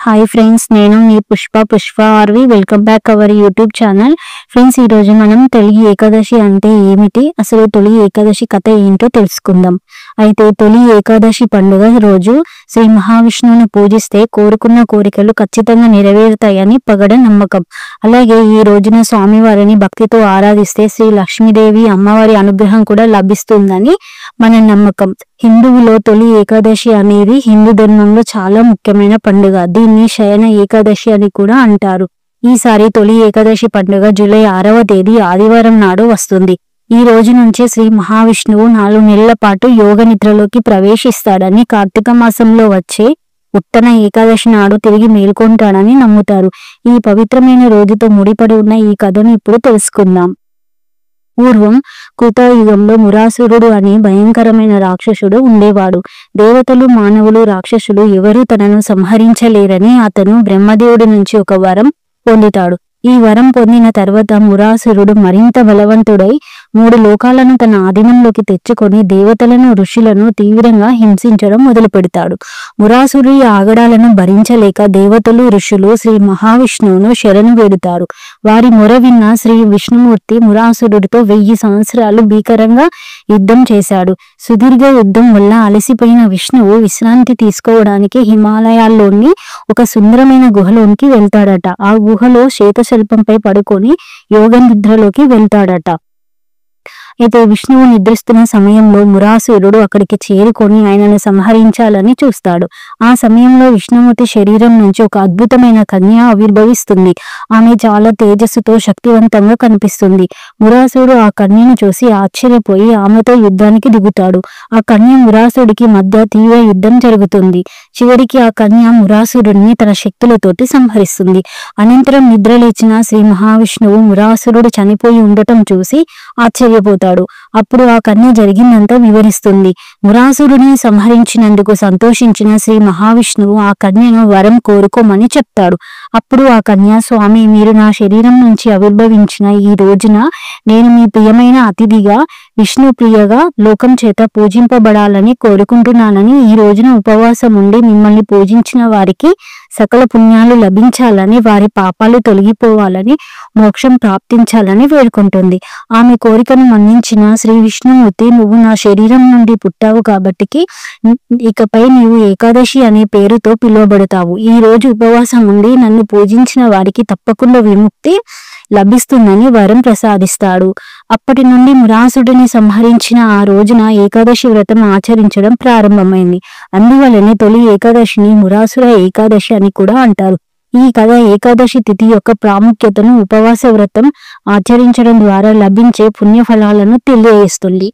Hi friends, నేను మీ Pushpa Arvi. Welcome back our YouTube channel. Friends, ఈరోజు మనం తొలి ఏకాదశి అంటే ఏమిటి, అసలు తొలి ఏకాదశి కథ ఏంటో తెలుసుకుందాం. అయితే తొలి ఏకాదశి పండుగ రోజు శ్రీ మహావిష్ణువుని పూజిస్తే కోరుకున్న కోరికలు ఖచ్చితంగా నెరవేరుతాయని పగడ నమ్మకం. అలాగే ఈ రోజున స్వామివారిని భక్తితో ఆరాధిస్తే శ్రీ లక్ష్మీదేవి అమ్మవారి అనుగ్రహం కూడా లభిస్తుందని మన నమ్మకం. హిందువులో తొలి ఏకాదశి అనేది హిందూ ధర్మంలో చాలా ముఖ్యమైన పండుగ. దీన్ని శయన ఏకాదశి అని కూడా అంటారు. ఈసారి తొలి ఏకాదశి పండుగ జూలై 6వ తేదీ ఆదివారం నాడు వస్తుంది. ఈ రోజు నుంచే శ్రీ మహావిష్ణువు 4 నెలల పాటు యోగ నిద్రలోకి ప్రవేశిస్తాడని, కార్తీక మాసంలో వచ్చే ఉత్తన ఏకాదశి నాడు తిరిగి మేల్కొంటాడని నమ్ముతారు. ఈ పవిత్రమైన రోజుతో ముడిపడి ఉన్న ఈ కథను ఇప్పుడు తెలుసుకుందాం. పూర్వం కృతయుగంలో మురాసురుడు అనే భయంకరమైన రాక్షసుడు ఉండేవాడు. దేవతలు, మానవులు, రాక్షసులు ఎవరూ తనను సంహరించలేరని అతను బ్రహ్మదేవుడి నుంచి ఒక వరం పొందుతాడు. ఈ వరం పొందిన తర్వాత మురాసురుడు మరింత బలవంతుడై 3 లోకాలను తన ఆధీనంలోకి తెచ్చుకొని దేవతలను, ఋషులను తీవ్రంగా హింసించడం మొదలు పెడతాడు. మురాసురుడి ఆగడాలను భరించలేక దేవతలు, ఋషులు శ్రీ మహావిష్ణువును శరణు వేడుతారు. వారి మొర విన్న శ్రీ విష్ణుమూర్తి మురాసురుడితో 1000 సంవత్సరాలు భీకరంగా యుద్ధం చేశాడు. సుదీర్ఘ యుద్ధం వల్ల అలసిపోయిన విష్ణువు విశ్రాంతి తీసుకోవడానికి హిమాలయాల్లోని ఒక సుందరమైన గుహలోనికి వెళ్తాడట. ఆ గుహలో శ్వేతశల్పంపై పడుకొని యోగ నిద్రలోకి వెళ్తాడట. అయితే విష్ణువు నిద్రిస్తున్న సమయంలో మురాసురుడు అక్కడికి చేరుకొని ఆయనను సంహరించాలని చూస్తాడు. ఆ సమయంలో విష్ణుమూర్తి శరీరం నుంచి ఒక అద్భుతమైన కన్య ఆవిర్భవిస్తుంది. ఆమె చాలా తేజస్సుతో శక్తివంతంగా కనిపిస్తుంది. మురాసురుడు ఆ కన్యను చూసి ఆశ్చర్యపోయి ఆమెతో యుద్ధానికి దిగుతాడు. ఆ కన్య మురాసురుడికి మధ్య తీవ్ర యుద్ధం జరుగుతుంది. చివరికి ఆ కన్య మురాసురుడిని తన శక్తులతోటి సంహరిస్తుంది. అనంతరం నిద్రలేచిన శ్రీ మహావిష్ణువు మురాసురుడు చనిపోయి ఉండటం చూసి ఆశ్చర్యపోతాడు. అప్పుడు ఆ కన్య జరిగిందంతా వివరిస్తుంది. మురాసురుడిని సంహరించినందుకు సంతోషించిన శ్రీ మహావిష్ణువు ఆ కన్యను వరం కోరుకోమని చెప్తాడు. అప్పుడు ఆ కన్య, స్వామి, మీరు నా శరీరం నుంచి ఆవిర్భవించిన ఈ రోజున నేను మీ ప్రియమైన అతిథిగా, విష్ణు ప్రియగా లోకం చేత పూజింపబడాలని కోరుకుంటున్నానని, ఈ రోజున ఉపవాసం ఉండి మిమ్మల్ని పూజించిన వారికి సకల పుణ్యాలు లభించాలని, వారి పాపాలు తొలగిపోవాలని, మోక్షం ప్రాప్తించాలని వేడుకుంటుంది. ఆమె కోరికను మన్నించిన శ్రీ విష్ణుమూర్తి, నువ్వు నా శరీరం నుండి పుట్టావు కాబట్టికి ఇకపై నీవు ఏకాదశి అనే పేరుతో పిలువబడతావు. ఈ రోజు ఉపవాసం ఉండి నన్ను పూజించిన వారికి తప్పకుండా విముక్తి లభిస్తుందని వరం ప్రసాదిస్తాడు. అప్పటి నుండి మురాసుడిని సంహరించిన ఆ రోజున ఏకాదశి వ్రతం ఆచరించడం ప్రారంభమైంది. అందువలనే తొలి ఏకాదశిని మురాసుర ఏకాదశి అని కూడా అంటారు. ఈ కథ ఏకాదశి తిథి యొక్క ప్రాముఖ్యతను, ఉపవాస వ్రతం ఆచరించడం ద్వారా లభించే పుణ్యఫలాలను తెలియజేస్తుంది.